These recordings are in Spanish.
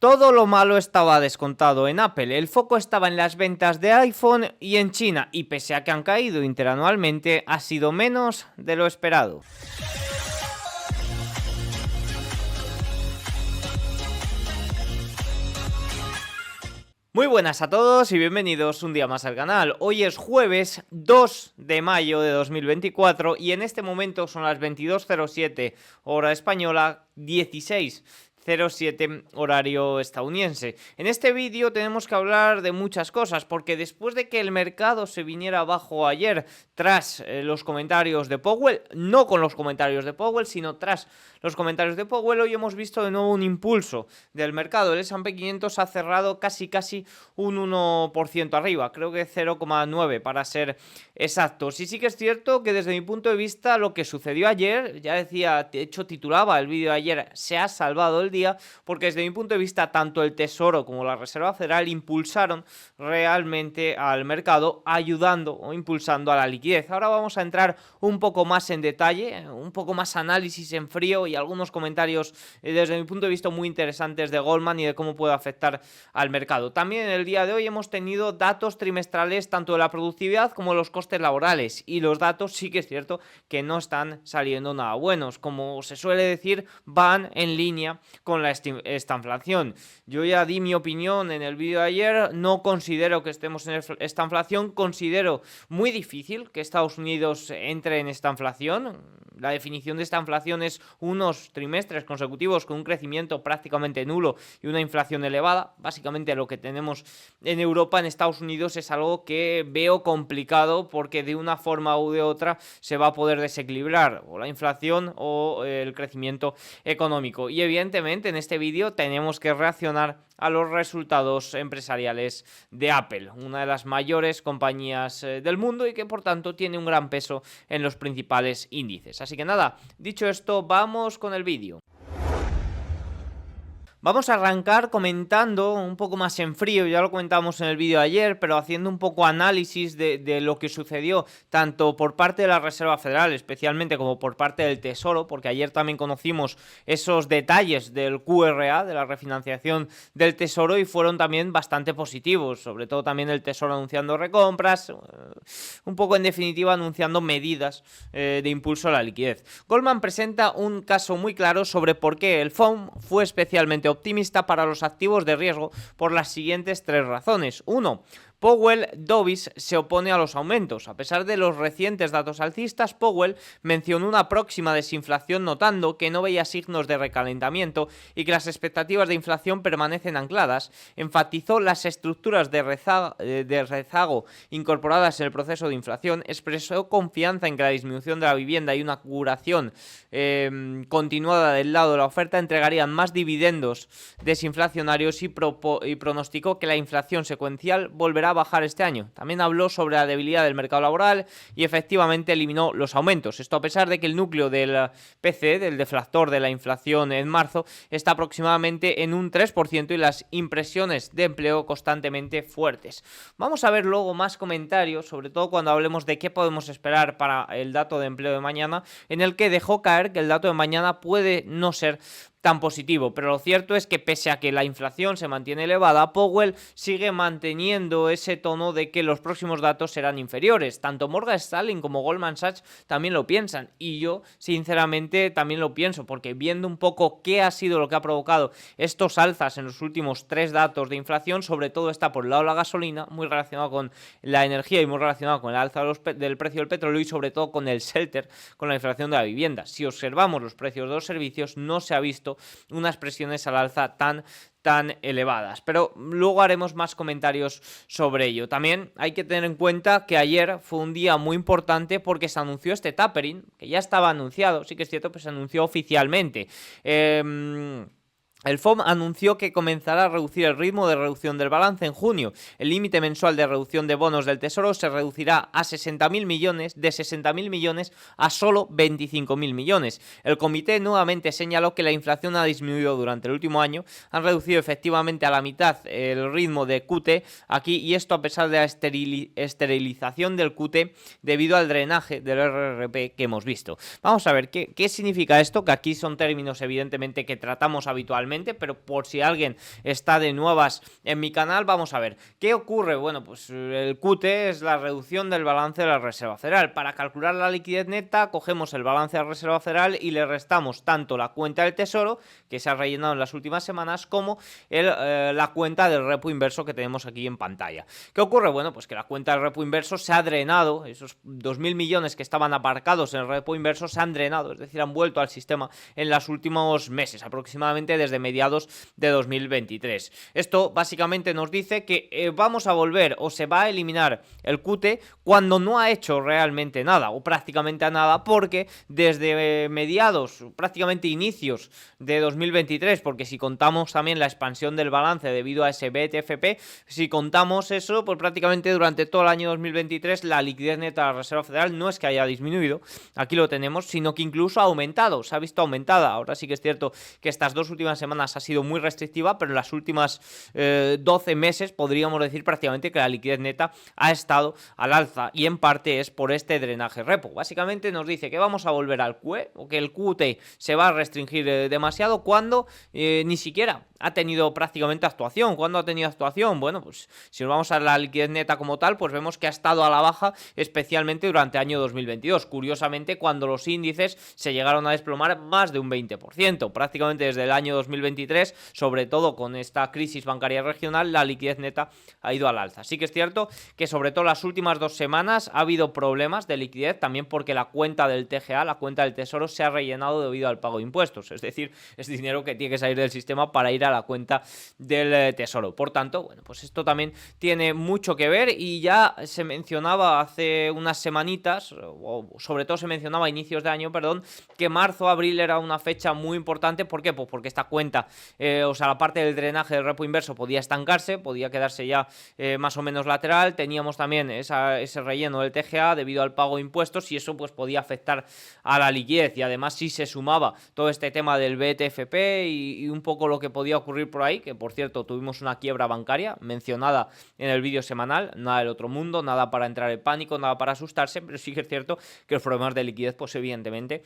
Todo lo malo estaba descontado en Apple, el foco estaba en las ventas de iPhone y en China, y pese a que han caído interanualmente, ha sido menos de lo esperado. Muy buenas a todos y bienvenidos un día más al canal. Hoy es jueves 2 de mayo de 2024 y en este momento son las 22:07 hora española, 16:07 horario estadounidense. En este vídeo tenemos que hablar de muchas cosas, porque después de que el mercado se viniera abajo ayer tras los comentarios de Powell, no con los comentarios de Powell, sino tras los comentarios de Powell, hoy hemos visto de nuevo un impulso del mercado. El S&P 500 ha cerrado casi un 1% arriba, creo que 0,9 para ser exactos. Y sí que es cierto que desde mi punto de vista lo que sucedió ayer, ya decía, de hecho titulaba el vídeo de ayer, se ha salvado el día, porque desde mi punto de vista tanto el Tesoro como la Reserva Federal impulsaron realmente al mercado, ayudando o impulsando a la liquidez. Ahora vamos a entrar un poco más en detalle, un poco más análisis en frío y algunos comentarios desde mi punto de vista muy interesantes de Goldman y de cómo puede afectar al mercado. También en el día de hoy hemos tenido datos trimestrales tanto de la productividad como de los costes laborales, y los datos sí que es cierto que no están saliendo nada buenos. Como se suele decir, van en línea con esta inflación. Yo ya di mi opinión en el vídeo de ayer, no considero que estemos en esta inflación, considero muy difícil que Estados Unidos entre en esta inflación. La definición de esta inflación es unos trimestres consecutivos con un crecimiento prácticamente nulo y una inflación elevada. Básicamente lo que tenemos en Europa, en Estados Unidos, es algo que veo complicado, porque de una forma u de otra se va a poder desequilibrar o la inflación o el crecimiento económico. Y evidentemente en este vídeo tenemos que reaccionar a los resultados empresariales de Apple, una de las mayores compañías del mundo y que por tanto tiene un gran peso en los principales índices. Así que nada, dicho esto, vamos con el vídeo. Vamos a arrancar comentando un poco más en frío, ya lo comentamos en el vídeo de ayer, pero haciendo un poco análisis de lo que sucedió tanto por parte de la Reserva Federal, especialmente, como por parte del Tesoro, porque ayer también conocimos esos detalles del QRA, de la refinanciación del Tesoro, y fueron también bastante positivos, sobre todo también el Tesoro anunciando recompras, un poco en definitiva anunciando medidas de impulso a la liquidez. Goldman presenta un caso muy claro sobre por qué el FOM fue especialmente optimista para los activos de riesgo por las siguientes tres razones. 1. Powell Dovish se opone a los aumentos. A pesar de los recientes datos alcistas, Powell mencionó una próxima desinflación, notando que no veía signos de recalentamiento y que las expectativas de inflación permanecen ancladas. Enfatizó las estructuras de rezago incorporadas en el proceso de inflación. Expresó confianza en que la disminución de la vivienda y una curación continuada del lado de la oferta entregarían más dividendos desinflacionarios y pronosticó que la inflación secuencial volverá a bajar este año. También habló sobre la debilidad del mercado laboral y efectivamente eliminó los aumentos. Esto a pesar de que el núcleo del PCE, del deflactor de la inflación en marzo, está aproximadamente en un 3% y las impresiones de empleo constantemente fuertes. Vamos a ver luego más comentarios, sobre todo cuando hablemos de qué podemos esperar para el dato de empleo de mañana, en el que dejó caer que el dato de mañana puede no ser tan positivo, pero lo cierto es que pese a que la inflación se mantiene elevada, Powell sigue manteniendo ese tono de que los próximos datos serán inferiores. Tanto Morgan Stanley como Goldman Sachs también lo piensan, y yo sinceramente también lo pienso, porque viendo un poco qué ha sido lo que ha provocado estos alzas en los últimos tres datos de inflación, sobre todo está por el lado de la gasolina, muy relacionado con la energía y muy relacionado con el alza del precio del petróleo, y sobre todo con el shelter, con la inflación de la vivienda. Si observamos los precios de los servicios, no se ha visto unas presiones al alza tan elevadas, pero luego haremos más comentarios sobre ello. También hay que tener en cuenta que ayer fue un día muy importante porque se anunció este tapering, que ya estaba anunciado, sí que es cierto, pues se anunció oficialmente. El FOM anunció que comenzará a reducir el ritmo de reducción del balance en junio. El límite mensual de reducción de bonos del Tesoro se reducirá a 60.000 millones, de 60.000 millones a solo 25.000 millones. El comité nuevamente señaló que la inflación ha disminuido durante el último año. Han reducido efectivamente a la mitad el ritmo de QT aquí, y esto a pesar de la esterilización del QT debido al drenaje del RRP que hemos visto. Vamos a ver qué significa esto, que aquí son términos evidentemente que tratamos habitualmente brevemente, pero por si alguien está de nuevas en mi canal, vamos a ver. ¿Qué ocurre? Bueno, pues el QT es la reducción del balance de la Reserva Federal. Para calcular la liquidez neta, cogemos el balance de la Reserva Federal y le restamos tanto la cuenta del Tesoro, que se ha rellenado en las últimas semanas, como la cuenta del repo inverso que tenemos aquí en pantalla. ¿Qué ocurre? Bueno, pues que la cuenta del repo inverso se ha drenado, esos 2.000 millones que estaban aparcados en el repo inverso se han drenado, es decir, han vuelto al sistema en los últimos meses, aproximadamente desde mediados de 2023. Esto básicamente nos dice que vamos a volver o se va a eliminar el QT cuando no ha hecho realmente nada o prácticamente nada, porque desde mediados, prácticamente inicios de 2023, porque si contamos también la expansión del balance debido a ese BTFP, si contamos eso, pues prácticamente durante todo el año 2023 la liquidez neta de la Reserva Federal no es que haya disminuido, aquí lo tenemos, sino que incluso ha aumentado, se ha visto aumentada. Ahora sí que es cierto que estas 2 últimas semanas ha sido muy restrictiva, pero en las últimas 12 meses podríamos decir prácticamente que la liquidez neta ha estado al alza, y en parte es por este drenaje repo. Básicamente nos dice que vamos a volver al QE, o que el QT se va a restringir demasiado cuando ni siquiera ha tenido prácticamente actuación. ¿Cuándo ha tenido actuación? Bueno, pues si nos vamos a la liquidez neta como tal, pues vemos que ha estado a la baja, especialmente durante el año 2022. Curiosamente, cuando los índices se llegaron a desplomar más de un 20%. Prácticamente desde el año 2023, sobre todo con esta crisis bancaria regional, la liquidez neta ha ido al alza. Sí que es cierto que sobre todo las últimas 2 semanas ha habido problemas de liquidez, también porque la cuenta del TGA, la cuenta del Tesoro, se ha rellenado debido al pago de impuestos. Es decir, es dinero que tiene que salir del sistema para ir a la cuenta del Tesoro. Por tanto, bueno, pues esto también tiene mucho que ver, y ya se mencionaba hace unas semanitas, o sobre todo se mencionaba a inicios de año, perdón, que marzo, abril era una fecha muy importante. ¿Por qué? Pues porque esta cuenta, o sea, la parte del drenaje del repo inverso podía estancarse, podía quedarse ya más o menos lateral. Teníamos también ese relleno del TGA debido al pago de impuestos, y eso pues podía afectar a la liquidez. Y además, si se sumaba todo este tema del BTFP y un poco lo que podía ocurrir por ahí, que por cierto tuvimos una quiebra bancaria mencionada en el vídeo semanal, nada del otro mundo, nada para entrar en pánico, nada para asustarse, pero sí que es cierto que los problemas de liquidez pues evidentemente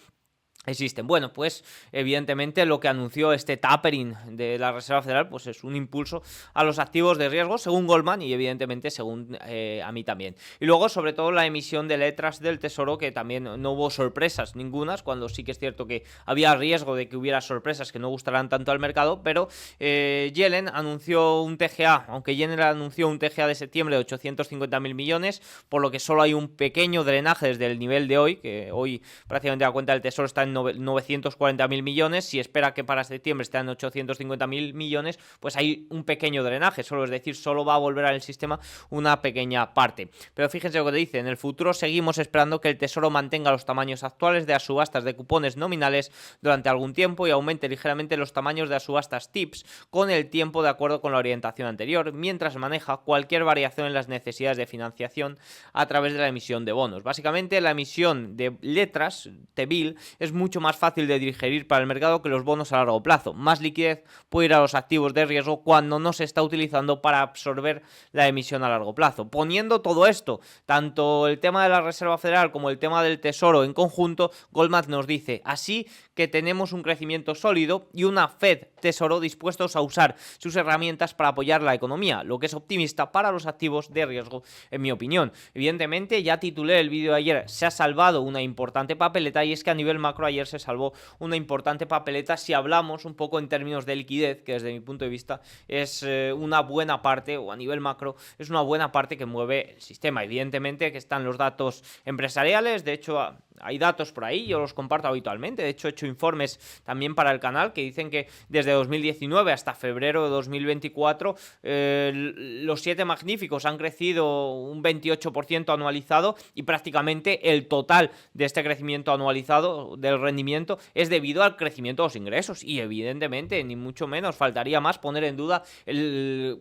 existen. Bueno, pues evidentemente lo que anunció este tapering de la Reserva Federal pues es un impulso a los activos de riesgo, según Goldman, y evidentemente según a mí también. Y luego, sobre todo, la emisión de letras del Tesoro, que también no hubo sorpresas ningunas, cuando sí que es cierto que había riesgo de que hubiera sorpresas que no gustaran tanto al mercado, pero Yellen anunció un TGA, aunque Yellen anunció un TGA de septiembre de 850.000 millones, por lo que solo hay un pequeño drenaje desde el nivel de hoy, que hoy prácticamente la cuenta del Tesoro está en 940.000 millones, si espera que para septiembre esté en 850.000 millones, pues hay un pequeño drenaje, solo es decir, solo va a volver al sistema una pequeña parte. Pero fíjense lo que te dice, en el futuro seguimos esperando que el Tesoro mantenga los tamaños actuales de las subastas de cupones nominales durante algún tiempo y aumente ligeramente los tamaños de las subastas TIPS con el tiempo, de acuerdo con la orientación anterior, mientras maneja cualquier variación en las necesidades de financiación a través de la emisión de bonos. Básicamente, la emisión de letras, T-bill, es mucho más fácil de digerir para el mercado que los bonos a largo plazo. Más liquidez puede ir a los activos de riesgo cuando no se está utilizando para absorber la emisión a largo plazo. Poniendo todo esto, tanto el tema de la Reserva Federal como el tema del Tesoro en conjunto, Goldman nos dice así que tenemos un crecimiento sólido y una Fed Tesoro dispuestos a usar sus herramientas para apoyar la economía, lo que es optimista para los activos de riesgo, en mi opinión. Evidentemente, ya titulé el vídeo de ayer, se ha salvado una importante papeleta, y es que a nivel macro ayer se salvó una importante papeleta si hablamos un poco en términos de liquidez, que desde mi punto de vista es una buena parte, o a nivel macro es una buena parte que mueve el sistema. Evidentemente que están los datos empresariales, de hecho hay datos por ahí, yo los comparto habitualmente, de hecho he hecho informes también para el canal que dicen que desde 2019 hasta febrero de 2024 los 7 magníficos han crecido un 28% anualizado, y prácticamente el total de este crecimiento anualizado del rendimiento es debido al crecimiento de los ingresos, y evidentemente ni mucho menos faltaría más poner en duda el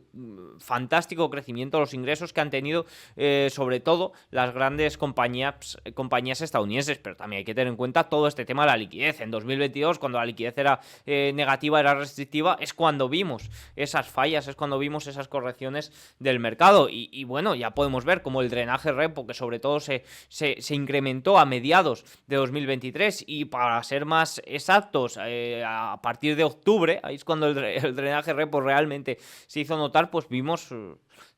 fantástico crecimiento de los ingresos que han tenido sobre todo las grandes compañías estadounidenses. meses, pero también hay que tener en cuenta todo este tema de la liquidez. En 2022, cuando la liquidez era negativa, era restrictiva, es cuando vimos esas fallas, es cuando vimos esas correcciones del mercado. Y bueno, ya podemos ver como el drenaje repo, que sobre todo se incrementó a mediados de 2023, y para ser más exactos, a partir de octubre, ahí es cuando el drenaje repo realmente se hizo notar, pues vimos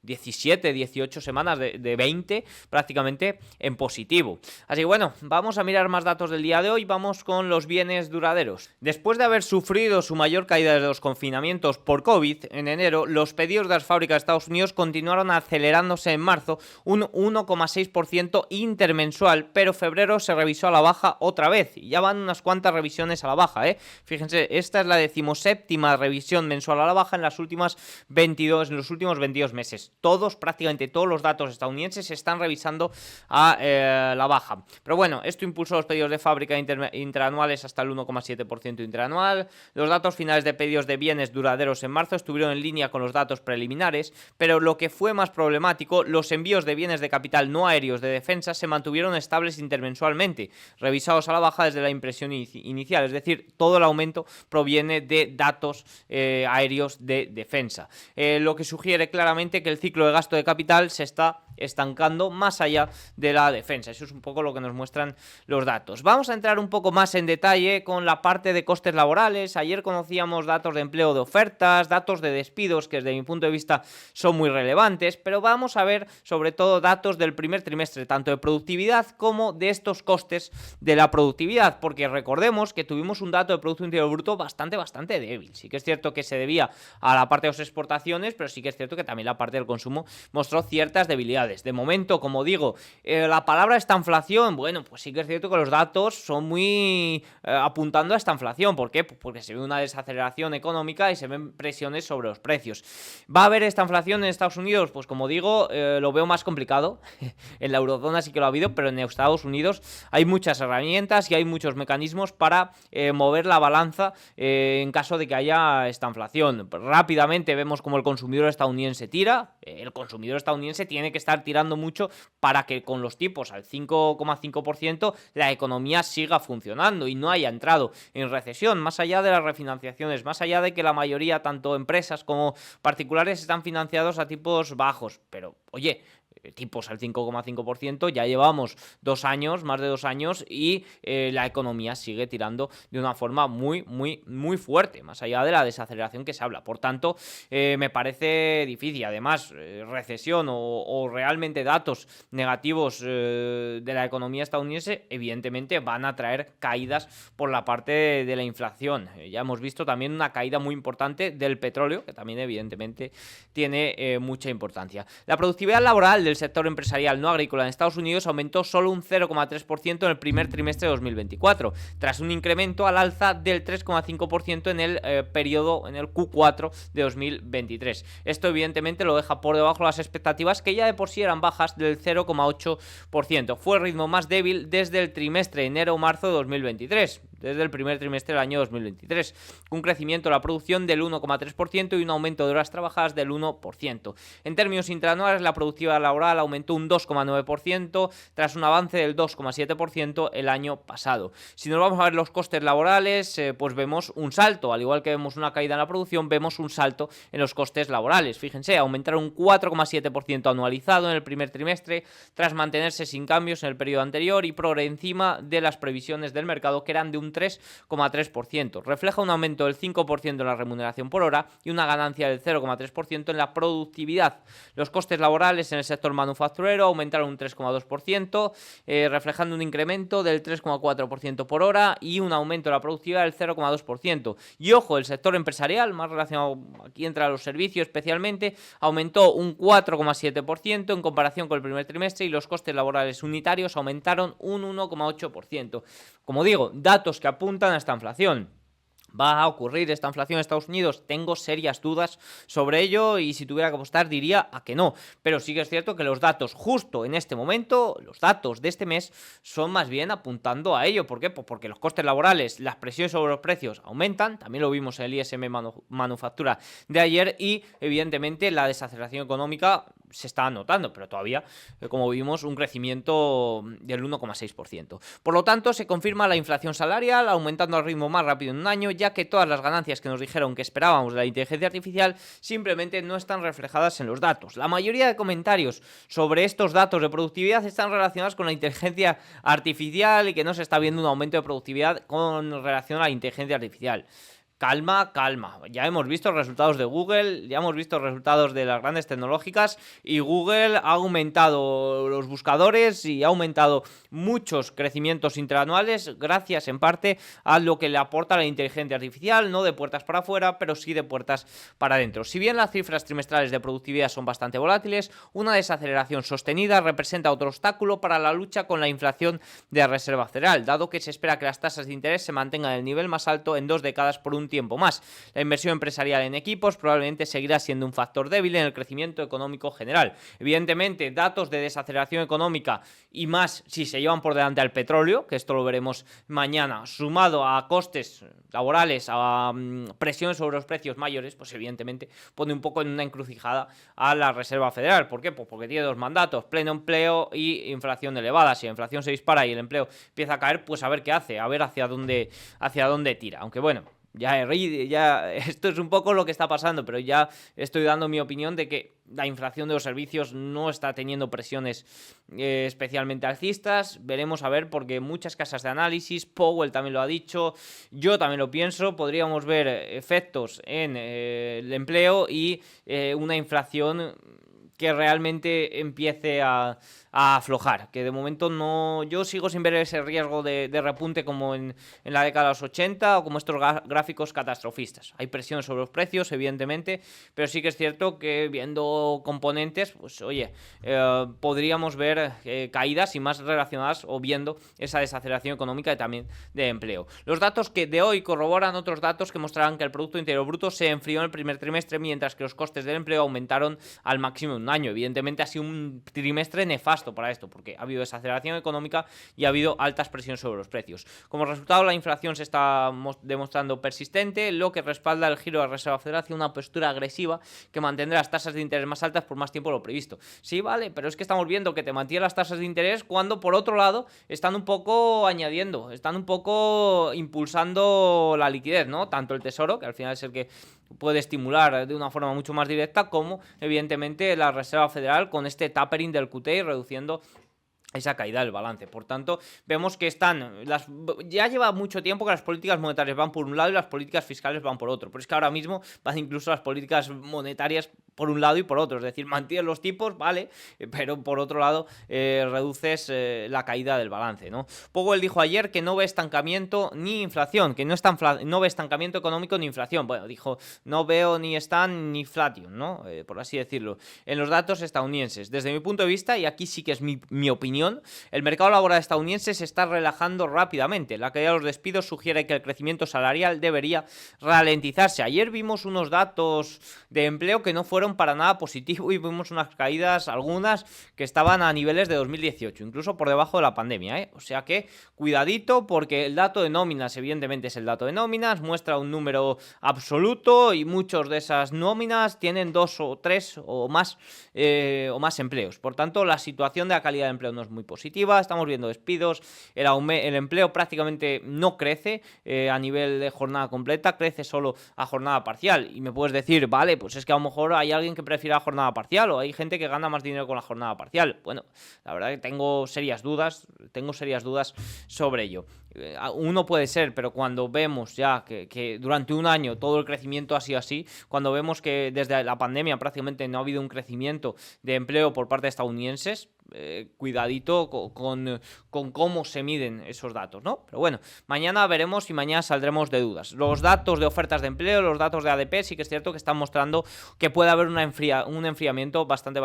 17, 18 semanas de 20 prácticamente en positivo. Así que bueno, vamos a mirar más datos del día de hoy. Vamos con los bienes duraderos. Después de haber sufrido su mayor caída desde los confinamientos por COVID en enero, los pedidos de las fábricas de Estados Unidos continuaron acelerándose en marzo, un 1,6% intermensual, pero febrero se revisó a la baja otra vez, y ya van unas cuantas revisiones a la baja, Fíjense, esta es la 17ª revisión mensual a la baja en los últimos 22 meses. Prácticamente todos los datos estadounidenses se están revisando a la baja. Pero bueno, esto impulsó los pedidos de fábrica interanuales hasta el 1,7% interanual. Los datos finales de pedidos de bienes duraderos en marzo estuvieron en línea con los datos preliminares, pero lo que fue más problemático, los envíos de bienes de capital no aéreos de defensa se mantuvieron estables intermensualmente, revisados a la baja desde la impresión inicial, es decir, todo el aumento proviene de datos aéreos de defensa, lo que sugiere claramente que el ciclo de gasto de capital se está estancando más allá de la defensa. Eso es un poco lo que nos muestran los datos. Vamos a entrar un poco más en detalle con la parte de costes laborales. Ayer conocíamos datos de empleo de ofertas, datos de despidos, que desde mi punto de vista son muy relevantes, pero vamos a ver sobre todo datos del primer trimestre, tanto de productividad como de estos costes de la productividad, porque recordemos que tuvimos un dato de Producto Interior Bruto bastante débil. Sí que es cierto que se debía a la parte de las exportaciones, pero sí que es cierto que también la parte del consumo mostró ciertas debilidades. De momento, como digo, la palabra estanflación, bueno, pues sí que es cierto que los datos son muy apuntando a esta inflación. ¿Por qué? Pues porque se ve una desaceleración económica y se ven presiones sobre los precios. ¿Va a haber esta inflación en Estados Unidos? Pues como digo, lo veo más complicado. En la eurozona sí que lo ha habido, pero en Estados Unidos hay muchas herramientas y hay muchos mecanismos para mover la balanza en caso de que haya esta inflación. Rápidamente vemos como el consumidor estadounidense tira. El consumidor estadounidense tiene que estar tirando mucho para que con los tipos al 5,5% la economía siga funcionando y no haya entrado en recesión, más allá de las refinanciaciones, más allá de que la mayoría, tanto empresas como particulares, están financiados a tipos bajos. Pero, oye, tipos al 5,5%, ya llevamos 2 años, más de 2 años, y la economía sigue tirando de una forma muy fuerte, más allá de la desaceleración que se habla. Por tanto, me parece difícil. Además, recesión o realmente datos negativos de la economía estadounidense, evidentemente van a traer caídas por la parte de la inflación. Ya hemos visto también una caída muy importante del petróleo, que también evidentemente tiene mucha importancia. La productividad laboral del sector empresarial no agrícola en Estados Unidos aumentó solo un 0,3% en el primer trimestre de 2024, tras un incremento al alza del 3,5% en el periodo, en el Q4 de 2023. Esto evidentemente lo deja por debajo de las expectativas, que ya de por sí eran bajas, del 0,8%. Fue el ritmo más débil desde el trimestre enero-marzo de 2023. Desde el primer trimestre del año 2023, un crecimiento de la producción del 1,3% y un aumento de horas trabajadas del 1%. En términos interanuales, la productividad laboral aumentó un 2,9% tras un avance del 2,7% el año pasado. Si nos vamos a ver los costes laborales, pues vemos un salto, al igual que vemos una caída en la producción, vemos un salto en los costes laborales. Fíjense, aumentaron un 4,7% anualizado en el primer trimestre, tras mantenerse sin cambios en el periodo anterior y por encima de las previsiones del mercado, que eran de un 3,3%. Refleja un aumento del 5% en la remuneración por hora y una ganancia del 0,3% en la productividad. Los costes laborales en el sector manufacturero aumentaron un 3,2%, reflejando un incremento del 3,4% por hora y un aumento de la productividad del 0,2%. Y ojo, el sector empresarial, más relacionado, aquí entra los servicios especialmente, aumentó un 4,7% en comparación con el primer trimestre, y los costes laborales unitarios aumentaron un 1,8%. Como digo, datos que apuntan a esta inflación. ¿Va a ocurrir esta inflación en Estados Unidos? Tengo serias dudas sobre ello, y si tuviera que apostar diría a que no. Pero sí que es cierto que los datos justo en este momento, los datos de este mes, son más bien apuntando a ello. ¿Por qué? Pues porque los costes laborales, las presiones sobre los precios aumentan. También lo vimos en el ISM manufactura de ayer, y evidentemente la desaceleración económica se está notando, pero todavía, como vimos, un crecimiento del 1,6%. Por lo tanto, se confirma la inflación salarial aumentando al ritmo más rápido en un año, ya que todas las ganancias que nos dijeron que esperábamos de la inteligencia artificial simplemente no están reflejadas en los datos. La mayoría de comentarios sobre estos datos de productividad están relacionados con la inteligencia artificial y que no se está viendo un aumento de productividad con relación a la inteligencia artificial. Calma, calma. Ya hemos visto resultados de Google, ya hemos visto resultados de las grandes tecnológicas y Google ha aumentado los buscadores y ha aumentado muchos crecimientos interanuales gracias en parte a lo que le aporta la inteligencia artificial, no de puertas para afuera, pero sí de puertas para adentro. Si bien las cifras trimestrales de productividad son bastante volátiles, una desaceleración sostenida representa otro obstáculo para la lucha con la inflación de la Reserva Federal, dado que se espera que las tasas de interés se mantengan en el nivel más alto en 2 décadas por un tiempo más. La inversión empresarial en equipos probablemente seguirá siendo un factor débil en el crecimiento económico general. Evidentemente, datos de desaceleración económica y más si se llevan por delante al petróleo, que esto lo veremos mañana, sumado a costes laborales, a presiones sobre los precios mayores, pues evidentemente pone un poco en una encrucijada a la Reserva Federal. ¿Por qué? Pues porque tiene dos mandatos, pleno empleo y inflación elevada. Si la inflación se dispara y el empleo empieza a caer, pues a ver qué hace, a ver hacia dónde tira. Aunque bueno, ya esto es un poco lo que está pasando, pero ya estoy dando mi opinión de que la inflación de los servicios no está teniendo presiones especialmente alcistas. Veremos a ver, porque muchas casas de análisis, Powell también lo ha dicho, yo también lo pienso, podríamos ver efectos en el empleo y una inflación que realmente empiece a aflojar, que de momento no, yo sigo sin ver ese riesgo de repunte como en la década de los 80 o como estos gráficos catastrofistas. Hay presión sobre los precios, evidentemente, pero sí que es cierto que viendo componentes, pues oye, podríamos ver caídas y más relacionadas o viendo esa desaceleración económica y también de empleo. Los datos que de hoy corroboran otros datos que mostrarán que el Producto Interior Bruto se enfrió en el primer trimestre, mientras que los costes del empleo aumentaron al máximo en un año. Evidentemente ha sido un trimestre nefasto para esto, porque ha habido desaceleración económica y ha habido altas presiones sobre los precios. Como resultado, la inflación se está demostrando persistente, lo que respalda el giro de la Reserva Federal hacia una postura agresiva que mantendrá las tasas de interés más altas por más tiempo de lo previsto. Sí, vale, pero es que estamos viendo que te mantiene las tasas de interés cuando, por otro lado, están un poco añadiendo, están un poco impulsando la liquidez, ¿no? Tanto el Tesoro, que al final es el que puede estimular de una forma mucho más directa, como evidentemente la Reserva Federal con este tapering del QT y reduciendo esa caída del balance. Por tanto, vemos que ya lleva mucho tiempo que las políticas monetarias van por un lado y las políticas fiscales van por otro, pero es que ahora mismo van incluso las políticas monetarias por un lado y por otro, es decir, mantienes los tipos, vale, pero por otro lado reduces la caída del balance, ¿no? Powell dijo ayer que no ve estancamiento ni inflación, que no ve estancamiento económico ni inflación. Bueno, dijo, no veo ni stand ni inflation, ¿no? Por así decirlo, en los datos estadounidenses. Desde mi punto de vista, y aquí sí que es mi opinión, el mercado laboral estadounidense se está relajando rápidamente. La caída de los despidos sugiere que el crecimiento salarial debería ralentizarse. Ayer vimos unos datos de empleo que no fueron para nada positivos y vimos unas caídas, algunas que estaban a niveles de 2018, incluso por debajo de la pandemia, ¿eh? O sea que cuidadito, porque el dato de nóminas evidentemente es el dato de nóminas, muestra un número absoluto y muchos de esas nóminas tienen 2 o 3 o más empleos. Por tanto, la situación de la calidad de empleo no es muy positiva, estamos viendo despidos, el empleo prácticamente no crece a nivel de jornada completa, crece solo a jornada parcial. Y me puedes decir, vale, pues es que a lo mejor hay alguien que prefiere la jornada parcial o hay gente que gana más dinero con la jornada parcial. Bueno, la verdad que tengo serias dudas sobre ello. Uno puede ser, pero cuando vemos ya que durante un año todo el crecimiento ha sido así, cuando vemos que desde la pandemia prácticamente no ha habido un crecimiento de empleo por parte de estadounidenses, cuidadito con cómo se miden esos datos, ¿no? Pero bueno, mañana veremos y mañana saldremos de dudas. Los datos de ofertas de empleo, los datos de ADP, sí que es cierto que están mostrando que puede haber un enfriamiento bastante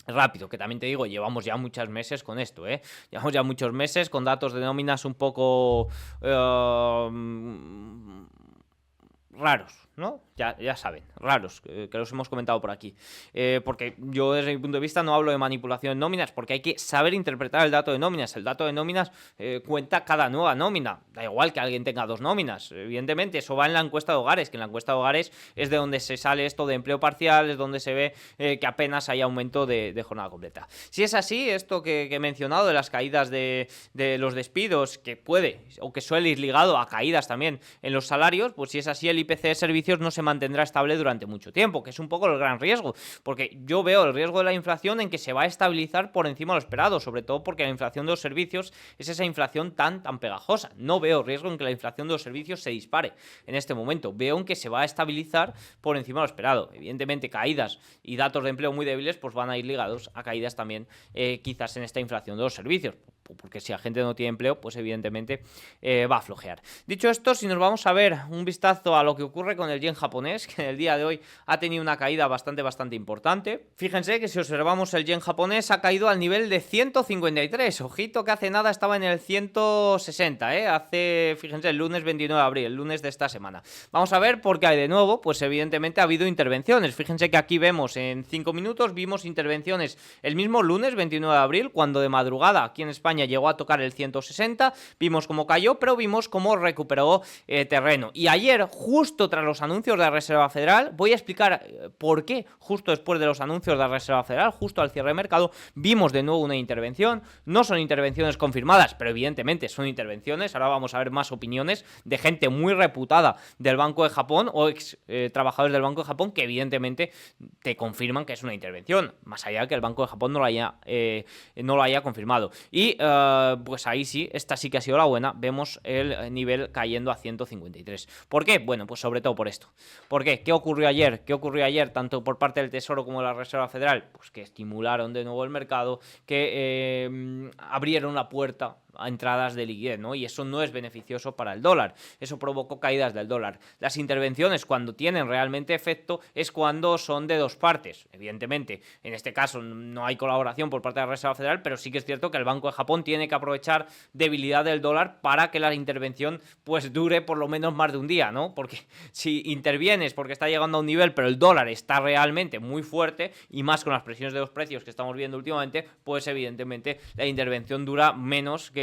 rápido, que también te digo, llevamos ya muchos meses con esto, llevamos ya muchos meses con datos de nóminas un poco raros, ¿no? Ya saben, raros, que los hemos comentado por aquí. Porque yo desde mi punto de vista no hablo de manipulación de nóminas, porque hay que saber interpretar el dato de nóminas. El dato de nóminas cuenta cada nueva nómina. Da igual que alguien tenga 2 nóminas. Evidentemente, eso va en la encuesta de hogares, que en la encuesta de hogares es de donde se sale esto de empleo parcial, es donde se ve que apenas hay aumento de jornada completa. Si es así, esto que he mencionado de las caídas de los despidos, que puede o que suele ir ligado a caídas también en los salarios, pues si es así, el IPC de servicios no se mantendrá estable durante mucho tiempo, que es un poco el gran riesgo, porque yo veo el riesgo de la inflación en que se va a estabilizar por encima de lo esperado, sobre todo porque la inflación de los servicios es esa inflación tan pegajosa. No veo riesgo en que la inflación de los servicios se dispare en este momento, veo en que se va a estabilizar por encima de lo esperado. Evidentemente, caídas y datos de empleo muy débiles pues van a ir ligados a caídas también quizás en esta inflación de los servicios, porque si la gente no tiene empleo, pues evidentemente va a flojear. Dicho esto, si nos vamos a ver un vistazo a lo que ocurre con el yen japonés, que en el día de hoy ha tenido una caída bastante importante. Fíjense que si observamos el yen japonés ha caído al nivel de 153. Ojito que hace nada estaba en el 160, hace, fíjense, el lunes 29 de abril, el lunes de esta semana. Vamos a ver por qué hay de nuevo, pues evidentemente ha habido intervenciones. Fíjense que aquí vemos en 5 minutos, vimos intervenciones el mismo lunes 29 de abril, cuando de madrugada aquí en España llegó a tocar el 160, vimos cómo cayó, pero vimos cómo recuperó terreno. Y ayer, justo tras los anuncios de la Reserva Federal, voy a explicar por qué, justo después de los anuncios de la Reserva Federal, justo al cierre de mercado, vimos de nuevo una intervención. No son intervenciones confirmadas, pero evidentemente son intervenciones. Ahora vamos a ver más opiniones de gente muy reputada del Banco de Japón o ex trabajadores del Banco de Japón que evidentemente te confirman que es una intervención, más allá de que el Banco de Japón no lo haya confirmado. Y pues ahí sí, esta sí que ha sido la buena. Vemos el nivel cayendo a 153. ¿Por qué? Bueno, pues sobre todo por esto. ¿Por qué? ¿Qué ocurrió ayer? ¿Qué ocurrió ayer tanto por parte del Tesoro como de la Reserva Federal? Pues que estimularon de nuevo el mercado, que abrieron la puerta a entradas de liquidez, ¿no? Y eso no es beneficioso para el dólar. Eso provocó caídas del dólar. Las intervenciones, cuando tienen realmente efecto, es cuando son de dos partes. Evidentemente, en este caso no hay colaboración por parte de la Reserva Federal, pero sí que es cierto que el Banco de Japón tiene que aprovechar debilidad del dólar para que la intervención pues dure por lo menos más de un día, ¿no? Porque si intervienes porque está llegando a un nivel, pero el dólar está realmente muy fuerte, y más con las presiones de los precios que estamos viendo últimamente, pues evidentemente la intervención dura menos que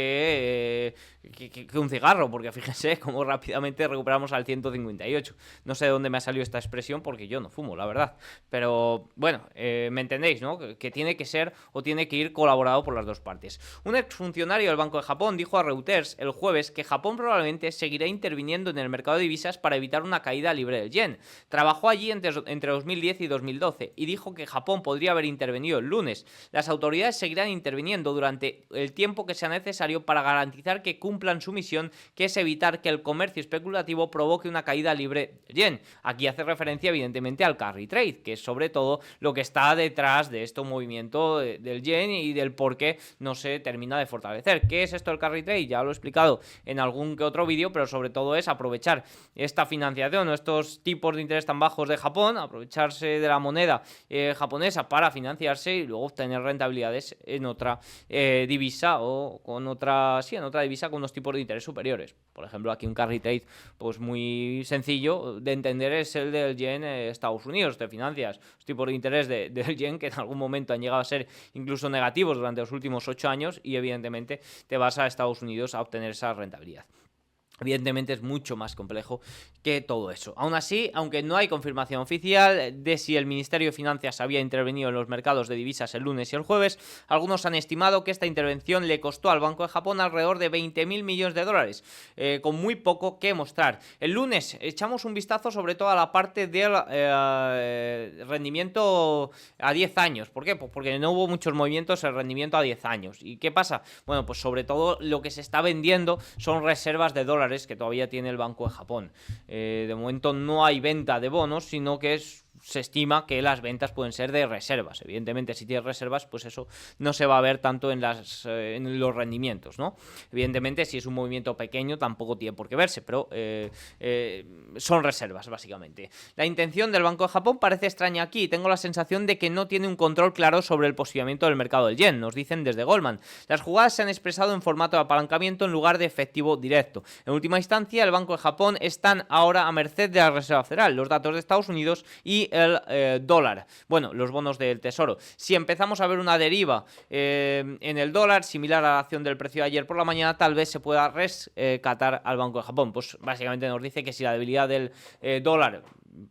un cigarro, porque fíjense cómo rápidamente recuperamos al 158. No sé de dónde me ha salido esta expresión, porque yo no fumo, la verdad. Pero bueno, me entendéis, ¿no? Que tiene que ser o tiene que ir colaborado por las dos partes. Un exfuncionario del Banco de Japón dijo a Reuters el jueves que Japón probablemente seguirá interviniendo en el mercado de divisas para evitar una caída libre del yen. Trabajó allí entre 2010 y 2012 y dijo que Japón podría haber intervenido el lunes. Las autoridades seguirán interviniendo durante el tiempo que sea necesario para garantizar que cumplan su misión, que es evitar que el comercio especulativo provoque una caída libre del yen. Aquí hace referencia evidentemente al carry trade, que es sobre todo lo que está detrás de este movimiento del yen y del por qué no se termina de fortalecer. ¿Qué es esto del carry trade? Ya lo he explicado en algún que otro vídeo, pero sobre todo es aprovechar esta financiación o estos tipos de interés tan bajos de Japón, aprovecharse de la moneda japonesa para financiarse y luego obtener rentabilidades en otra divisa o con en otra divisa con unos tipos de interés superiores. Por ejemplo, aquí un carry trade pues muy sencillo de entender es el del yen Estados Unidos. Te financias los tipos de interés del yen, que en algún momento han llegado a ser incluso negativos durante los últimos 8 años, y evidentemente te vas a Estados Unidos a obtener esa rentabilidad. Evidentemente es mucho más complejo que todo eso. Aún así, aunque no hay confirmación oficial de si el Ministerio de Finanzas había intervenido en los mercados de divisas el lunes y el jueves, algunos han estimado que esta intervención le costó al Banco de Japón alrededor de 20.000 millones de dólares, con muy poco que mostrar. El lunes echamos un vistazo sobre todo a la parte del rendimiento a 10 años. ¿Por qué? Pues porque no hubo muchos movimientos en rendimiento a 10 años. ¿Y qué pasa? Bueno, pues sobre todo lo que se está vendiendo son reservas de dólares que todavía tiene el Banco de Japón. De momento no hay venta de bonos, sino que es se estima que las ventas pueden ser de reservas. Evidentemente, si tienes reservas, pues eso no se va a ver tanto en los rendimientos, ¿no? Evidentemente, si es un movimiento pequeño, tampoco tiene por qué verse, pero son reservas, básicamente. La intención del Banco de Japón parece extraña aquí. Tengo la sensación de que no tiene un control claro sobre el posicionamiento del mercado del yen, nos dicen desde Goldman. Las jugadas se han expresado en formato de apalancamiento en lugar de efectivo directo. En última instancia, el Banco de Japón están ahora a merced de la Reserva Federal, los datos de Estados Unidos y el dólar. Bueno, los bonos del Tesoro. Si empezamos a ver una deriva en el dólar, similar a la acción del precio de ayer por la mañana, tal vez se pueda rescatar al Banco de Japón. Pues básicamente nos dice que si la debilidad del dólar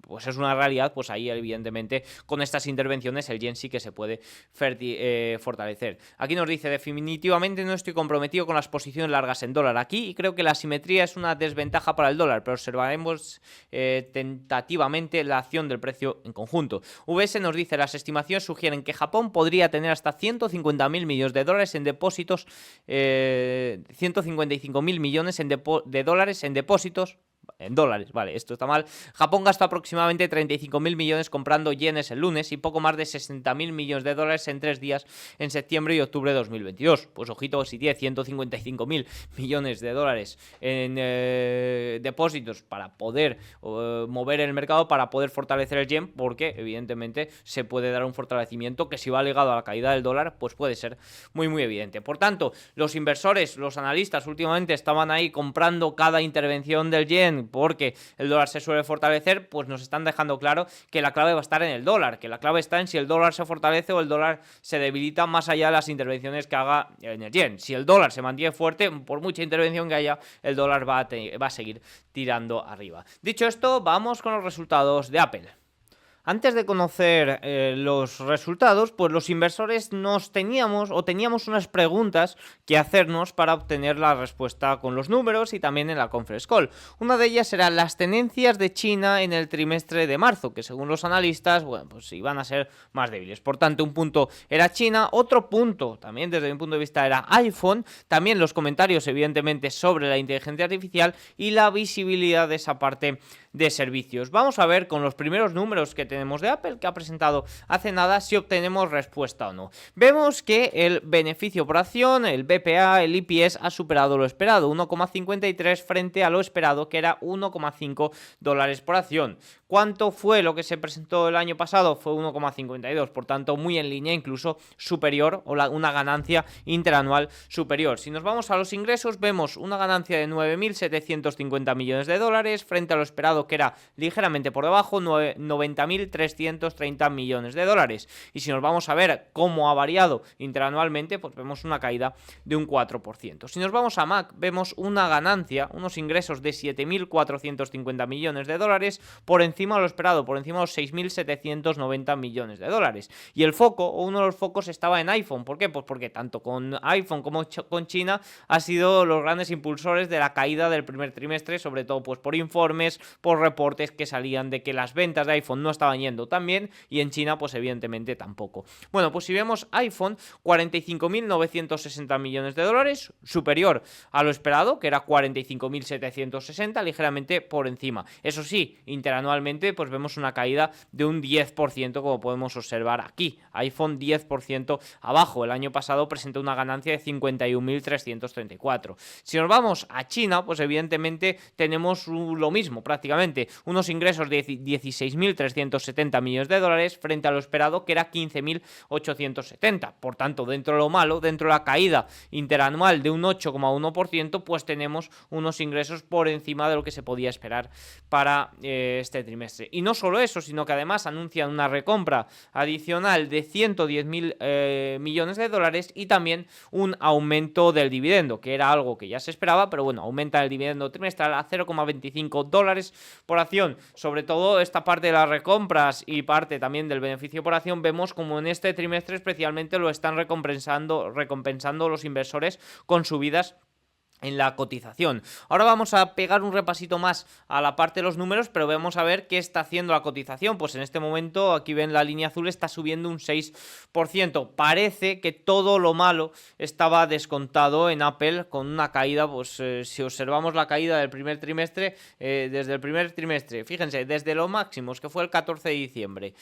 pues es una realidad, pues ahí evidentemente con estas intervenciones el yen sí que se puede fortalecer. Aquí nos dice, definitivamente no estoy comprometido con las posiciones largas en dólar aquí y creo que la asimetría es una desventaja para el dólar, pero observaremos tentativamente la acción del precio en conjunto. VS nos dice, las estimaciones sugieren que Japón podría tener hasta 150.000 millones de dólares en depósitos, 155.000 millones de dólares en depósitos en dólares, vale, esto está mal. Japón gastó aproximadamente 35.000 millones comprando yenes el lunes y poco más de 60.000 millones de dólares en 3 días en septiembre y octubre de 2022. Pues ojito, si tiene 155.000 millones de dólares en depósitos para poder mover el mercado, para poder fortalecer el yen, porque evidentemente se puede dar un fortalecimiento que si va ligado a la caída del dólar, pues puede ser muy muy evidente. Por tanto, los inversores, los analistas últimamente estaban ahí comprando cada intervención del yen porque el dólar se suele fortalecer, pues nos están dejando claro que la clave va a estar en el dólar, que la clave está en si el dólar se fortalece o el dólar se debilita más allá de las intervenciones que haga en el yen. Si el dólar se mantiene fuerte, por mucha intervención que haya, el dólar va a seguir tirando arriba. Dicho esto, vamos con los resultados de Apple. Antes de conocer los resultados, pues los inversores teníamos unas preguntas que hacernos para obtener la respuesta con los números y también en la conference call. Una de ellas era las tendencias de China en el trimestre de marzo, que según los analistas, bueno, pues iban a ser más débiles. Por tanto, un punto era China, otro punto, también desde mi punto de vista, era iPhone, también los comentarios, evidentemente, sobre la inteligencia artificial y la visibilidad de esa parte de servicios. Vamos a ver con los primeros números que tenemos de Apple, que ha presentado hace nada, si obtenemos respuesta o no. Vemos que el beneficio por acción, el BPA, el EPS ha superado lo esperado, 1,53 frente a lo esperado, que era 1,5 dólares por acción. ¿Cuánto fue lo que se presentó el año pasado? Fue 1,52, por tanto muy en línea, incluso superior, o una ganancia interanual superior. Si nos vamos a los ingresos, vemos una ganancia de 9.750 millones de dólares frente a lo esperado, que era ligeramente por debajo, 90.330 millones de dólares. Y si nos vamos a ver cómo ha variado interanualmente, pues vemos una caída de un 4%. Si nos vamos a Mac, vemos una ganancia, unos ingresos de 7.450 millones de dólares por encima de lo esperado, por encima de los 6.790 millones de dólares. Y el foco, o uno de los focos, estaba en iPhone. ¿Por qué? Pues porque tanto con iPhone como con China ha sido los grandes impulsores de la caída del primer trimestre, sobre todo pues por informes, por reportes que salían de que las ventas de iPhone no estaban yendo tan bien, y en China pues evidentemente tampoco. Bueno, pues si vemos iPhone, 45.960 millones de dólares, superior a lo esperado, que era 45.760, ligeramente por encima. Eso sí, interanualmente pues vemos una caída de un 10%, como podemos observar aquí. iPhone 10% abajo. El año pasado presentó una ganancia de 51.334. Si nos vamos a China, pues evidentemente tenemos lo mismo prácticamente. Unos ingresos de 16.370 millones de dólares frente a lo esperado, que era 15.870. Por tanto, dentro de lo malo, dentro de la caída interanual de un 8,1%, pues tenemos unos ingresos por encima de lo que se podía esperar para este trimestre. Y no solo eso, sino que además anuncian una recompra adicional de 110.000 millones de dólares y también un aumento del dividendo, que era algo que ya se esperaba, pero bueno, aumenta el dividendo trimestral a 0,25 dólares por acción. Sobre todo esta parte de las recompras y parte también del beneficio por acción, vemos como en este trimestre especialmente lo están recompensando los inversores con subidas en la cotización. Ahora vamos a pegar un repasito más a la parte de los números, pero vamos a ver qué está haciendo la cotización. Pues en este momento, aquí ven la línea azul, está subiendo un 6%. Parece que todo lo malo estaba descontado en Apple con una caída, pues si observamos la caída del primer trimestre, desde el primer trimestre, fíjense, desde los máximos, que fue el 14 de diciembre,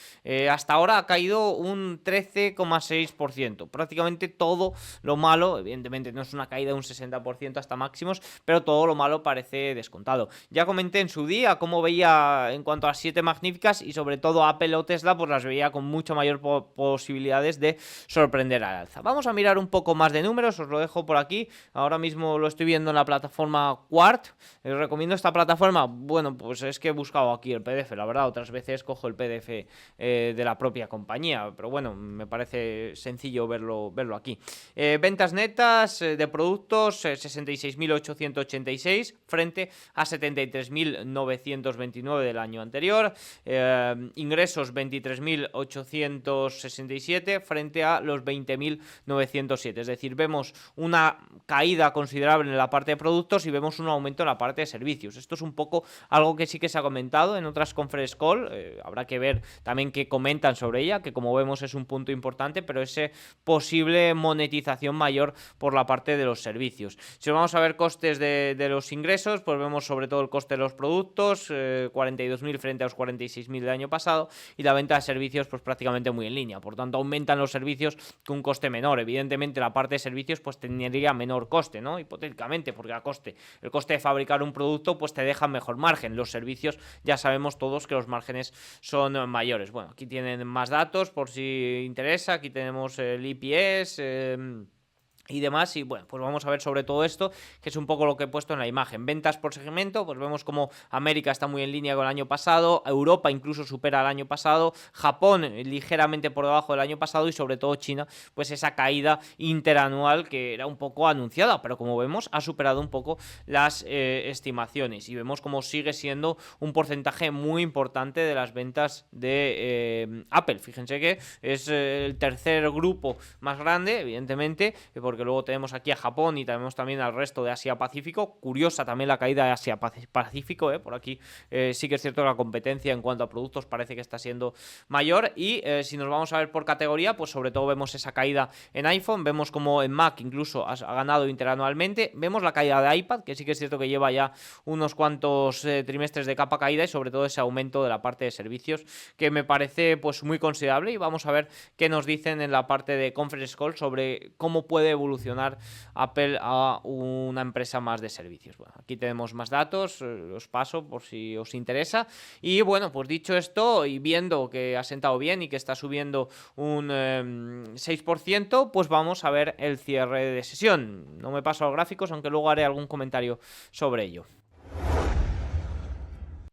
hasta ahora ha caído un 13,6%. Prácticamente todo lo malo, evidentemente no es una caída de un 60% hasta máximos, pero todo lo malo parece descontado. Ya comenté en su día cómo veía en cuanto a 7 magníficas, y sobre todo Apple o Tesla, pues las veía con mucho mayor posibilidades de sorprender al alza. Vamos a mirar un poco más de números, os lo dejo por aquí. Ahora mismo lo estoy viendo en la plataforma Quart. Recomiendo esta plataforma. Bueno, pues es que he buscado aquí el PDF, la verdad. Otras veces cojo el PDF de la propia compañía, pero bueno, me parece sencillo verlo aquí. Ventas netas de productos, 66.886 frente a 73.929 del año anterior. Ingresos 23.867 frente a los 20.907. Es decir, vemos una caída considerable en la parte de productos y vemos un aumento en la parte de servicios. Esto es un poco algo que sí que se ha comentado en otras conference call. Habrá que ver también qué comentan sobre ella, que como vemos es un punto importante, pero ese posible monetización mayor por la parte de los servicios. Si vamos a ver costes de los ingresos, pues vemos sobre todo el coste de los productos, 42.000 frente a los 46.000 del año pasado, y la venta de servicios pues prácticamente muy en línea. Por tanto, aumentan los servicios con un coste menor. Evidentemente la parte de servicios pues tendría menor coste, ¿no? Hipotéticamente, porque el coste de fabricar un producto pues te deja mejor margen. Los servicios ya sabemos todos que los márgenes son mayores. Bueno, aquí tienen más datos por si interesa. Aquí tenemos el EPS, y demás, y bueno, pues vamos a ver sobre todo esto, que es un poco lo que he puesto en la imagen. Ventas por segmento, pues vemos como América está muy en línea con el año pasado, Europa incluso supera el año pasado, Japón ligeramente por debajo del año pasado, y sobre todo China, pues esa caída interanual que era un poco anunciada, pero como vemos ha superado un poco las estimaciones, y vemos como sigue siendo un porcentaje muy importante de las ventas de Apple. Fíjense que es el tercer grupo más grande, evidentemente, porque luego tenemos aquí a Japón y tenemos también al resto de Asia-Pacífico. Curiosa también la caída de Asia-Pacífico, por aquí sí que es cierto que la competencia en cuanto a productos parece que está siendo mayor. Y si nos vamos a ver por categoría, pues sobre todo vemos esa caída en iPhone, vemos como en Mac incluso ha ganado interanualmente, vemos la caída de iPad, que sí que es cierto que lleva ya unos cuantos trimestres de capa caída, y sobre todo ese aumento de la parte de servicios, que me parece pues muy considerable. Y vamos a ver qué nos dicen en la parte de conference call sobre cómo puede evolucionar Apple a una empresa más de servicios. Bueno, aquí tenemos más datos, os paso por si os interesa. Y bueno, pues dicho esto, y viendo que ha sentado bien y que está subiendo un 6%, pues vamos a ver el cierre de sesión. No me paso a los gráficos, aunque luego haré algún comentario sobre ello.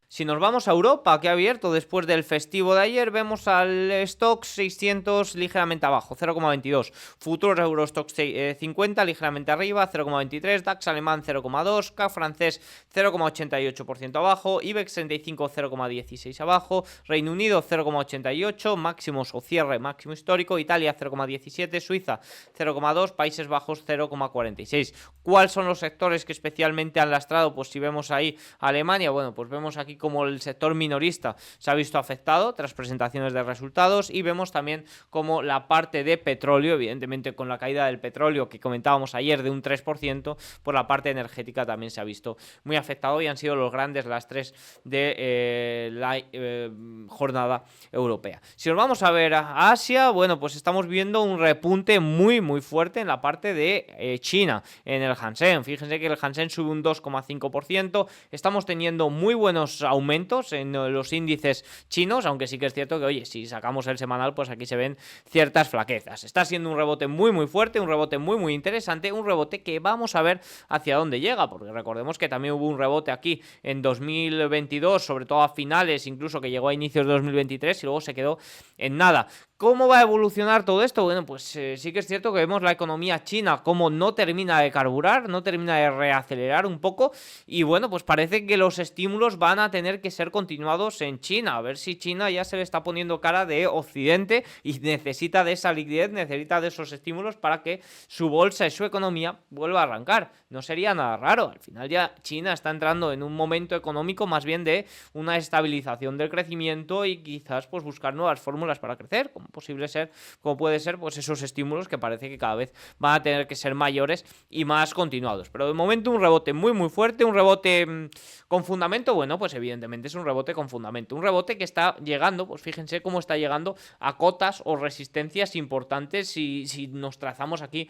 Si nos vamos a Europa, que ha abierto después del festivo de ayer, vemos al Stoxx 600 ligeramente abajo, 0,22. Futuros Eurostoxx 50 ligeramente arriba, 0,23. DAX alemán 0,2. CAC francés 0,88% abajo. IBEX 35 0,16 abajo. Reino Unido 0,88. Máximos o cierre máximo histórico. Italia 0,17. Suiza 0,2. Países Bajos 0,46. ¿Cuáles son los sectores que especialmente han lastrado? Pues si vemos ahí Alemania, bueno, pues vemos aquí como el sector minorista se ha visto afectado tras presentaciones de resultados, y vemos también como la parte de petróleo, evidentemente con la caída del petróleo que comentábamos ayer de un 3%, por la parte energética también se ha visto muy afectado, y han sido los grandes lastres de la jornada europea. Si nos vamos a ver a Asia, bueno, pues estamos viendo un repunte muy fuerte en la parte de China, en el Hansen. Fíjense que el Hansen sube un 2,5%, estamos teniendo muy buenos aumentos en los índices chinos, aunque sí que es cierto que, oye, si sacamos el semanal, pues aquí se ven ciertas flaquezas. Está siendo un rebote muy fuerte, un rebote muy interesante, un rebote que vamos a ver hacia dónde llega, porque recordemos que también hubo un rebote aquí en 2022, sobre todo a finales, incluso que llegó a inicios de 2023 y luego se quedó en nada. ¿Cómo va a evolucionar todo esto? Bueno, pues sí que es cierto que vemos la economía china como no termina de carburar, no termina de reacelerar un poco, y bueno, pues parece que los estímulos van a tener tener que ser continuados en China, a ver si China ya se le está poniendo cara de Occidente y necesita de esa liquidez, necesita de esos estímulos para que su bolsa y su economía vuelva a arrancar. No sería nada raro, al final ya China está entrando en un momento económico más bien de una estabilización del crecimiento y quizás pues buscar nuevas fórmulas para crecer, como puede ser pues esos estímulos que parece que cada vez van a tener que ser mayores y más continuados. Pero de momento un rebote muy fuerte, un rebote con fundamento, bueno, pues evidentemente es un rebote con fundamento, un rebote que está llegando, pues fíjense cómo está llegando a cotas o resistencias importantes si nos trazamos aquí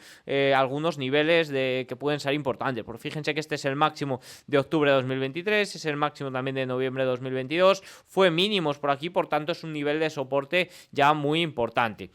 algunos niveles que pueden ser importantes. Porque fíjense que este es el máximo de octubre de 2023, es el máximo también de noviembre de 2022, fue mínimos por aquí, por tanto es un nivel de soporte ya muy importante.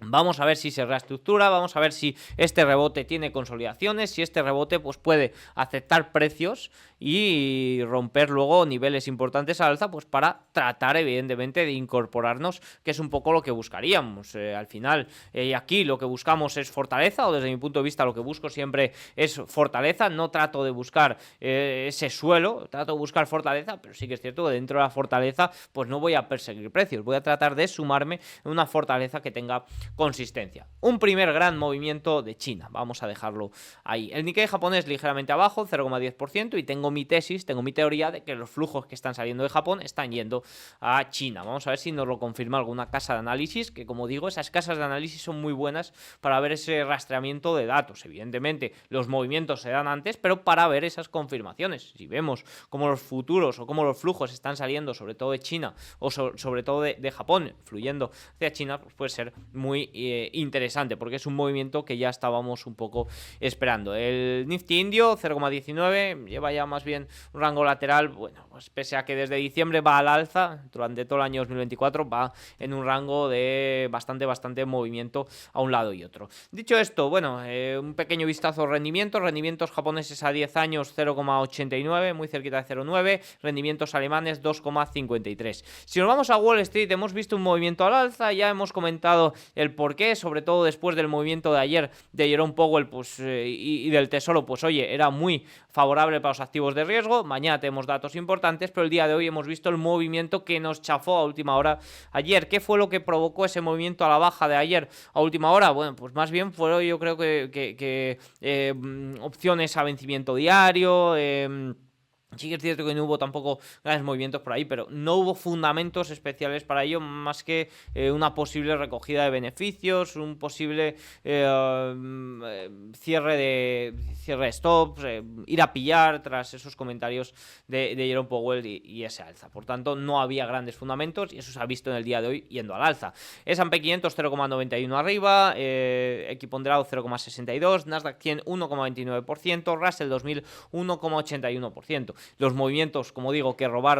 Vamos a ver si se reestructura, vamos a ver si este rebote tiene consolidaciones, si este rebote pues puede aceptar precios y romper luego niveles importantes al alza, pues para tratar evidentemente de incorporarnos, que es un poco lo que buscaríamos. Al final aquí lo que buscamos es fortaleza, o desde mi punto de vista lo que busco siempre es fortaleza, no trato de buscar ese suelo, trato de buscar fortaleza, pero sí que es cierto que dentro de la fortaleza pues no voy a perseguir precios, voy a tratar de sumarme en una fortaleza que tenga consistencia. Un primer gran movimiento de China, vamos a dejarlo ahí. El Nikkei japonés ligeramente abajo, 0,10%, y tengo mi teoría de que los flujos que están saliendo de Japón están yendo a China. Vamos a ver si nos lo confirma alguna casa de análisis, que como digo, esas casas de análisis son muy buenas para ver ese rastreamiento de datos. Evidentemente, los movimientos se dan antes, pero para ver esas confirmaciones. Si vemos cómo los futuros o cómo los flujos están saliendo, sobre todo de China o sobre todo de Japón, fluyendo hacia China, pues puede ser muy interesante, porque es un movimiento que ya estábamos un poco esperando. El Nifty indio, 0,19, lleva ya más bien un rango lateral, bueno, pues pese a que desde diciembre va al alza, durante todo el año 2024 va en un rango de bastante movimiento a un lado y otro. Dicho esto, bueno, un pequeño vistazo a rendimientos japoneses a 10 años, 0,89, muy cerquita de 0,9, rendimientos alemanes 2,53. Si nos vamos a Wall Street, hemos visto un movimiento al alza, ya hemos comentado el por qué, sobre todo después del movimiento de ayer de Jerome Powell pues, y del Tesoro, pues oye, era muy favorable para los activos de riesgo. Mañana tenemos datos importantes, pero el día de hoy hemos visto el movimiento que nos chafó a última hora ayer. ¿Qué fue lo que provocó ese movimiento a la baja de ayer a última hora? Bueno, pues más bien fueron, yo creo que opciones a vencimiento diario. Sí que es cierto que no hubo tampoco grandes movimientos por ahí, pero no hubo fundamentos especiales para ello, más que una posible recogida de beneficios, un posible cierre de stops, ir a pillar tras esos comentarios de Jerome Powell y ese alza. Por tanto, no había grandes fundamentos y eso se ha visto en el día de hoy yendo al alza. S&P 500 0,91 arriba, equiponderado 0,62, Nasdaq 100 1,29%, Russell 2000 1,81%. Los movimientos, como digo,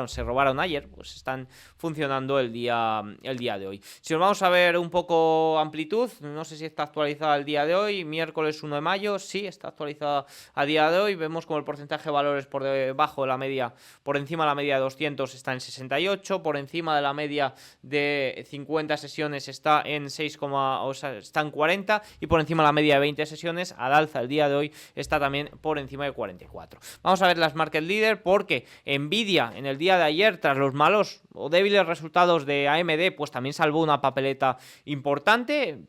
se robaron ayer, pues están funcionando el día de hoy. Si nos vamos a ver un poco amplitud, no sé si está actualizada el día de hoy, miércoles 1 de mayo, sí, está actualizada a día de hoy. Vemos como el porcentaje de valores por debajo de la media, por encima de la media de 200 está en 68, por encima de la media de 50 sesiones está en 6, o sea, está en 40, y por encima de la media de 20 sesiones al alza el día de hoy está también por encima de 44. Vamos a ver las market leaders, porque Nvidia en el día de ayer, tras los malos o débiles resultados de AMD, pues también salvó una papeleta importante.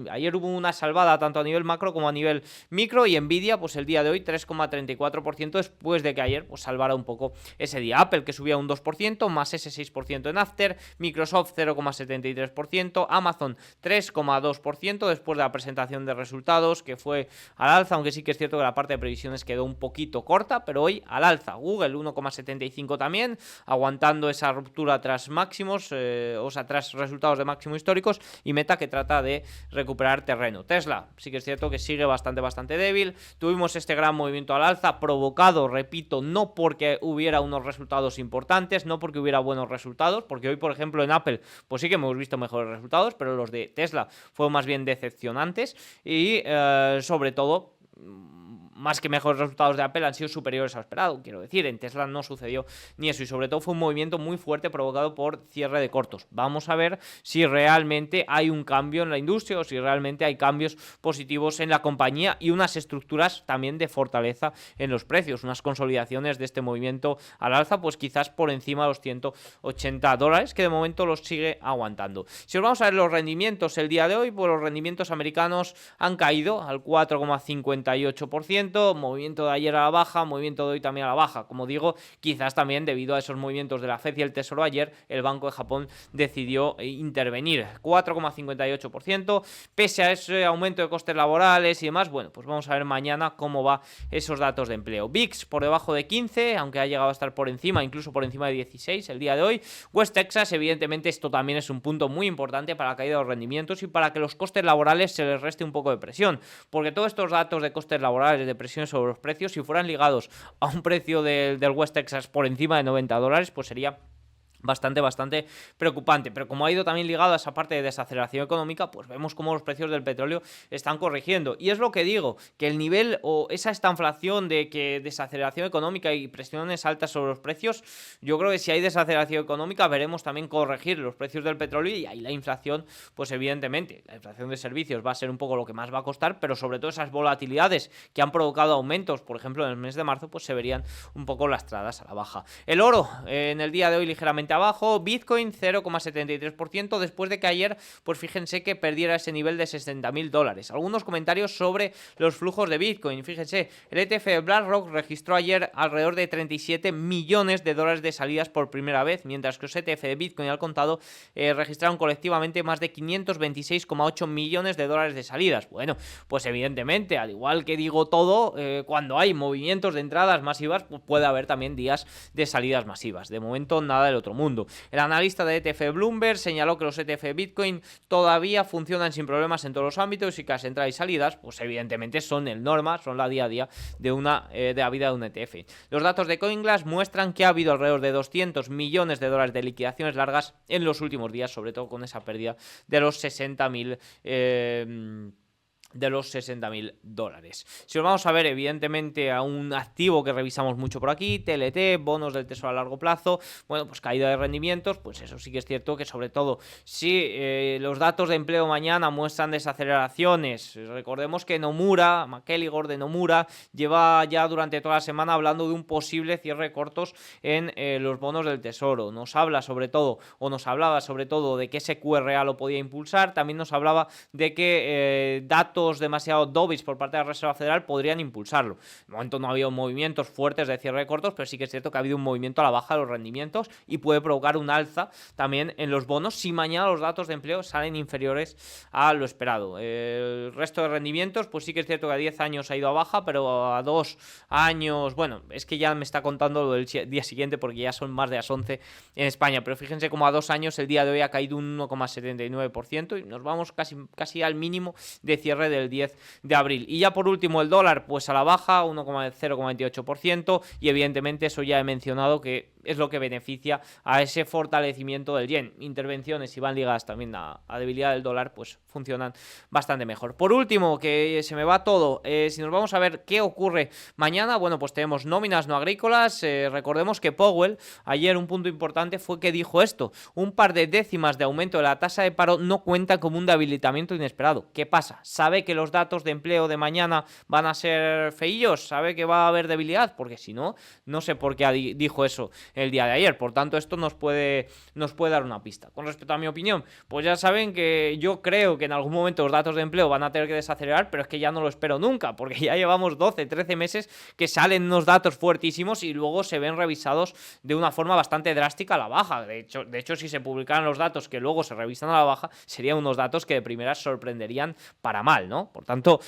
Ayer hubo una salvada tanto a nivel macro como a nivel micro, y Nvidia pues el día de hoy 3,34% después de que ayer pues salvara un poco ese día. Apple, que subía un 2%, más ese 6% en after, Microsoft 0,73%, Amazon 3,2% después de la presentación de resultados, que fue al alza, aunque sí que es cierto que la parte de previsiones quedó un poquito corta, pero hoy al alza. Google 1,75 también, aguantando esa ruptura tras máximos, tras resultados de máximos históricos, y Meta, que trata de recuperar terreno. Tesla sí que es cierto que sigue bastante débil. Tuvimos este gran movimiento al alza provocado, repito, no porque hubiera unos resultados importantes, no porque hubiera buenos resultados, porque hoy, por ejemplo, en Apple pues sí que hemos visto mejores resultados, pero los de Tesla fueron más bien decepcionantes y sobre todo más que mejores resultados de Apple han sido superiores a lo esperado. Quiero decir, en Tesla no sucedió ni eso y sobre todo fue un movimiento muy fuerte provocado por cierre de cortos. Vamos a ver si realmente hay un cambio en la industria o si realmente hay cambios positivos en la compañía y unas estructuras también de fortaleza en los precios, unas consolidaciones de este movimiento al alza, pues quizás por encima de los $180, que de momento los sigue aguantando. Si os vamos a ver los rendimientos el día de hoy, pues los rendimientos americanos han caído al 4,58%, movimiento de ayer a la baja, movimiento de hoy también a la baja. Como digo, quizás también debido a esos movimientos de la FED y el Tesoro ayer, el Banco de Japón decidió intervenir. 4,58%, pese a ese aumento de costes laborales y demás, bueno, pues vamos a ver mañana cómo va esos datos de empleo. VIX por debajo de 15, aunque ha llegado a estar por encima, incluso por encima de 16 el día de hoy. West Texas, evidentemente, esto también es un punto muy importante para la caída de los rendimientos y para que los costes laborales se les reste un poco de presión, porque todos estos datos de costes laborales, de presión sobre los precios, si fueran ligados a un precio del West Texas por encima de $90, pues sería bastante preocupante, pero como ha ido también ligado a esa parte de desaceleración económica, pues vemos cómo los precios del petróleo están corrigiendo, y es lo que digo, que el nivel o esa estanflación de que desaceleración económica y presiones altas sobre los precios, yo creo que si hay desaceleración económica veremos también corregir los precios del petróleo y ahí la inflación, pues evidentemente, la inflación de servicios va a ser un poco lo que más va a costar, pero sobre todo esas volatilidades que han provocado aumentos, por ejemplo en el mes de marzo, pues se verían un poco lastradas a la baja. El oro en el día de hoy ligeramente abajo, Bitcoin 0,73% después de que ayer, pues fíjense que perdiera ese nivel de $60.000. Algunos comentarios sobre los flujos de Bitcoin. Fíjense, el ETF de BlackRock registró ayer alrededor de $37 millones de salidas por primera vez, mientras que los ETF de Bitcoin al contado registraron colectivamente más de 526,8 millones de salidas. Bueno, pues evidentemente, al igual que digo todo, cuando hay movimientos de entradas masivas, pues puede haber también días de salidas masivas. De momento, nada del otro mundo. El analista de ETF Bloomberg señaló que los ETF de Bitcoin todavía funcionan sin problemas en todos los ámbitos y que las entradas y salidas, pues evidentemente son el norma, son la día a día de la vida de un ETF. Los datos de CoinGlass muestran que ha habido alrededor de $200 millones de liquidaciones largas en los últimos días, sobre todo con esa pérdida de los $60.000 Si os vamos a ver, evidentemente, a un activo que revisamos mucho por aquí, TLT, bonos del Tesoro a largo plazo, bueno, pues caída de rendimientos, pues eso sí que es cierto que sobre todo si los datos de empleo mañana muestran desaceleraciones, recordemos que Nomura, McElligor de Nomura, lleva ya durante toda la semana hablando de un posible cierre de cortos en los bonos del Tesoro. Nos hablaba sobre todo de que SQRA lo podía impulsar, también nos hablaba de que datos demasiado dovish por parte de la Reserva Federal podrían impulsarlo. De momento no ha habido movimientos fuertes de cierre de cortos, pero sí que es cierto que ha habido un movimiento a la baja de los rendimientos y puede provocar un alza también en los bonos si mañana los datos de empleo salen inferiores a lo esperado. El resto de rendimientos, pues sí que es cierto que a 10 años ha ido a baja, pero a 2 años, bueno, es que ya me está contando lo del día siguiente porque ya son más de las 11 en España, pero fíjense como a 2 años el día de hoy ha caído un 1,79% y nos vamos casi al mínimo de cierre del 10 de abril. Y ya por último el dólar, pues a la baja, 0,28%, y evidentemente eso ya he mencionado que es lo que beneficia a ese fortalecimiento del yen. Intervenciones, si van ligadas también a debilidad del dólar, pues funcionan bastante mejor. Por último, que se me va todo, si nos vamos a ver qué ocurre mañana, bueno, pues tenemos nóminas no agrícolas. Recordemos que Powell, ayer un punto importante fue que dijo esto: un par de décimas de aumento de la tasa de paro no cuenta como un debilitamiento inesperado. ¿Qué pasa? ¿Sabe que los datos de empleo de mañana van a ser feillos? ¿Sabe que va a haber debilidad? Porque si no, no sé por qué dijo eso el día de ayer. Por tanto, esto nos puede dar una pista. Con respecto a mi opinión, pues ya saben que yo creo que en algún momento los datos de empleo van a tener que desacelerar, pero es que ya no lo espero nunca, porque ya llevamos 12, 13 meses que salen unos datos fuertísimos y luego se ven revisados de una forma bastante drástica a la baja. De hecho, si se publicaran los datos que luego se revisan a la baja, serían unos datos que de primeras sorprenderían para mal, ¿no? Por tanto,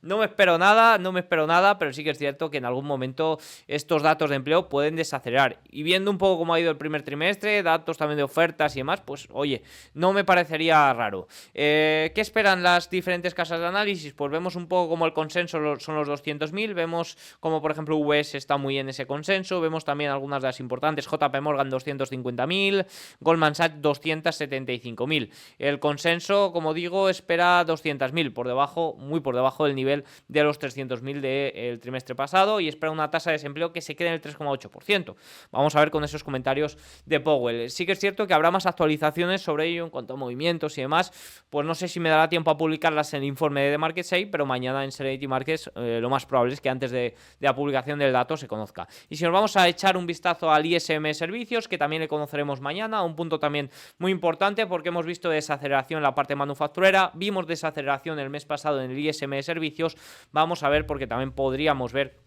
no me espero nada, pero sí que es cierto que en algún momento estos datos de empleo pueden desacelerar. mejorar. Y viendo un poco cómo ha ido el primer trimestre, datos también de ofertas y demás, pues oye, no me parecería raro. ¿Qué esperan las diferentes casas de análisis? Pues vemos un poco como el consenso son los 200.000, vemos como por ejemplo UBS está muy en ese consenso, vemos también algunas de las importantes, JP Morgan 250.000, Goldman Sachs 275.000. El consenso, como digo, espera 200.000, por debajo, muy por debajo del nivel de los 300.000 del trimestre pasado, y espera una tasa de desempleo que se quede en el 3,8%. Vamos a ver con esos comentarios de Powell. Sí que es cierto que habrá más actualizaciones sobre ello en cuanto a movimientos y demás, pues no sé si me dará tiempo a publicarlas en el informe de Market Shape, pero mañana en Serenity Markets lo más probable es que antes de la publicación del dato se conozca. Y si nos vamos a echar un vistazo al ISM Servicios, que también le conoceremos mañana, un punto también muy importante porque hemos visto desaceleración en la parte manufacturera, vimos desaceleración el mes pasado en el ISM Servicios, vamos a ver porque también podríamos ver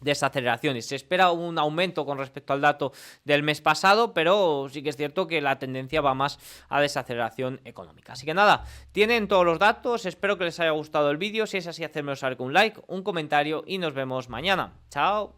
desaceleraciones. Se espera un aumento con respecto al dato del mes pasado, pero sí que es cierto que la tendencia va más a desaceleración económica. Así que nada, tienen todos los datos, espero que les haya gustado el vídeo, si es así, hacedme saber con un like, un comentario y nos vemos mañana. Chao.